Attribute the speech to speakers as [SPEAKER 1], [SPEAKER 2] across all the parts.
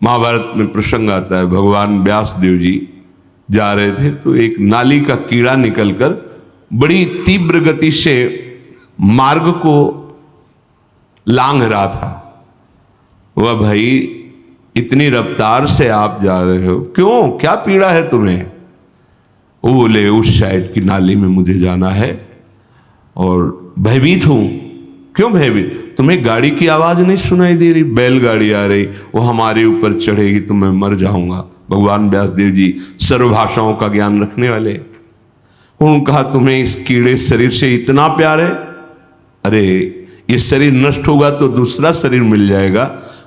[SPEAKER 1] महाभारत में प्रसंग आता है, भगवान व्यास देव जी जा रहे थे तो एक नाली का कीड़ा निकलकर बड़ी तीव्र गति से मार्ग को लांघ रहा था। वह भाई इतनी रफ्तार से आप जा रहे हो, क्यों, क्या पीड़ा है तुम्हें? वो बोले उस साइड की नाली में मुझे जाना है और भयभीत हूं। क्यों भयभीत? तुम्हें गाड़ी की आवाज नहीं सुनाई दे रही? बैलगाड़ी आ रही, वो हमारे ऊपर चढ़ेगी तो मैं मर जाऊंगा। भगवान व्यासदेव जी सर्व भाषाओं का ज्ञान रखने वाले, उन्होंने कहा तुम्हें इस कीड़े शरीर से इतना प्यार है? अरे ये शरीर नष्ट होगा तो दूसरा शरीर मिल जाएगा।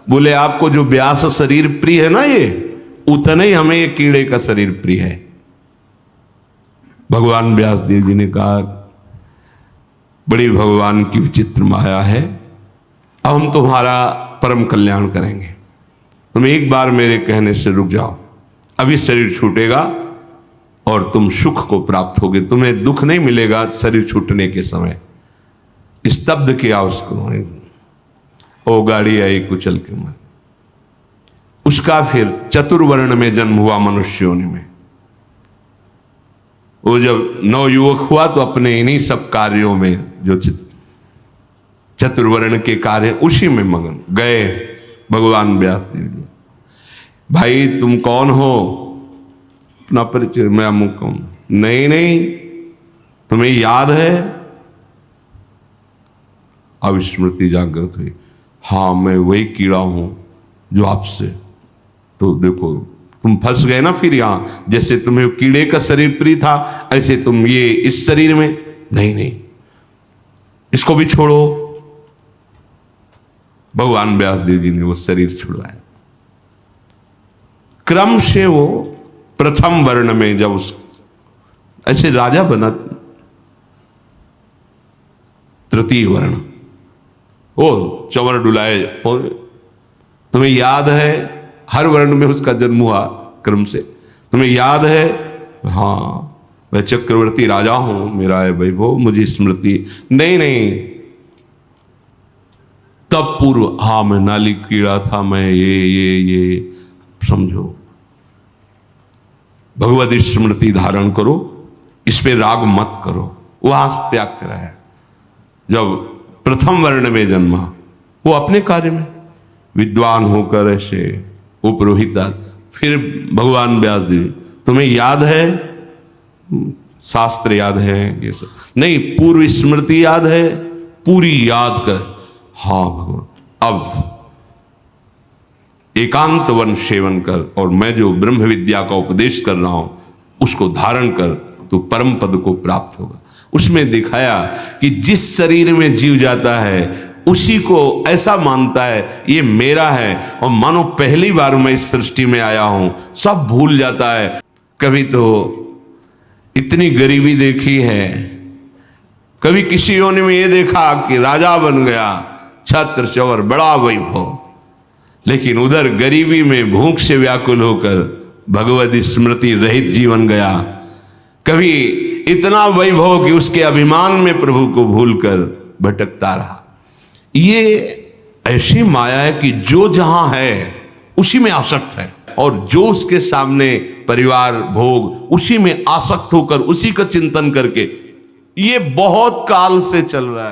[SPEAKER 1] बोले आपको जो व्यास शरीर प्रिय है ना, ये उतना ही हमें ये कीड़े का शरीर प्रिय है। भगवान व्यासदेव जी ने कहा बड़ी भगवान की विचित्र माया है, अब हम तुम्हारा परम कल्याण करेंगे। तुम एक बार मेरे कहने से रुक जाओ, अभी शरीर छूटेगा और तुम सुख को प्राप्त होगे, तुम्हें दुख नहीं मिलेगा शरीर छूटने के समय। स्तब्ध किया उसको, ओ गाड़ी आई कुचल के मन। उसका फिर चतुर्वर्ण में जन्म हुआ मनुष्य योनि में। वो जब नवयुवक हुआ तो अपने इन्हीं सब कार्यों में जो चतुर्वर्ण के कार्य उसी में मगन गए। भगवान व्यासदेव जी, भाई तुम कौन हो? अपना परिचय, मैं अमुक हूं। नहीं, तुम्हें याद है? अब स्मृति जागृत हुई, हाँ मैं वही कीड़ा हूं जो आपसे, तो देखो तुम फंस गए ना फिर यहां, जैसे तुम्हें कीड़े का शरीर प्रिय था ऐसे तुम ये इस शरीर में। नहीं, इसको भी छोड़ो। भगवान व्यासदेव जी ने वो शरीर छुड़वाया। क्रम से वो प्रथम वर्ण में जब उस ऐसे राजा बना, तृतीय वर्ण, ओ चंवर डुलाए। तुम्हें याद है हर वर्ण में उसका जन्म हुआ क्रम से? तुम्हें याद है? हाँ मैं चक्रवर्ती राजा हूं, मेरा है वैभव, मुझे स्मृति। नहीं, तब पूर्व, हाँ मैं नाली कीड़ा था, मैं ये समझो। भगवत स्मृति धारण करो, इस पे राग मत करो। वहां से त्याग कराया। जब प्रथम वर्ण में जन्मा, वो अपने कार्य में विद्वान होकर ऐसे उपरोहिता। फिर भगवान व्यासदेव, तुम्हें याद है? शास्त्र याद है ये सब? नहीं, पूर्व स्मृति याद है? पूरी याद कर। हाँ भगवान, अब एकांत वन सेवन कर और मैं जो ब्रह्म विद्या का उपदेश कर रहा हूं उसको धारण कर, तो परम पद को प्राप्त होगा। उसमें दिखाया कि जिस शरीर में जीव जाता है उसी को ऐसा मानता है ये मेरा है, और मानो पहली बार मैं इस सृष्टि में आया हूं, सब भूल जाता है। कभी तो इतनी गरीबी देखी है, कभी किसी योनि में ये देखा कि राजा बन गया, छत्र चवर बड़ा वैभव, लेकिन उधर गरीबी में भूख से व्याकुल होकर भगवत स्मृति रहित जीवन गया। कभी इतना वैभव कि उसके अभिमान में प्रभु को भूलकर भटकता रहा। ये ऐसी माया है कि जो जहां है उसी में आसक्त है, और जो उसके सामने परिवार भोग उसी में आसक्त होकर उसी का चिंतन करके, ये बहुत काल से चल रहा है।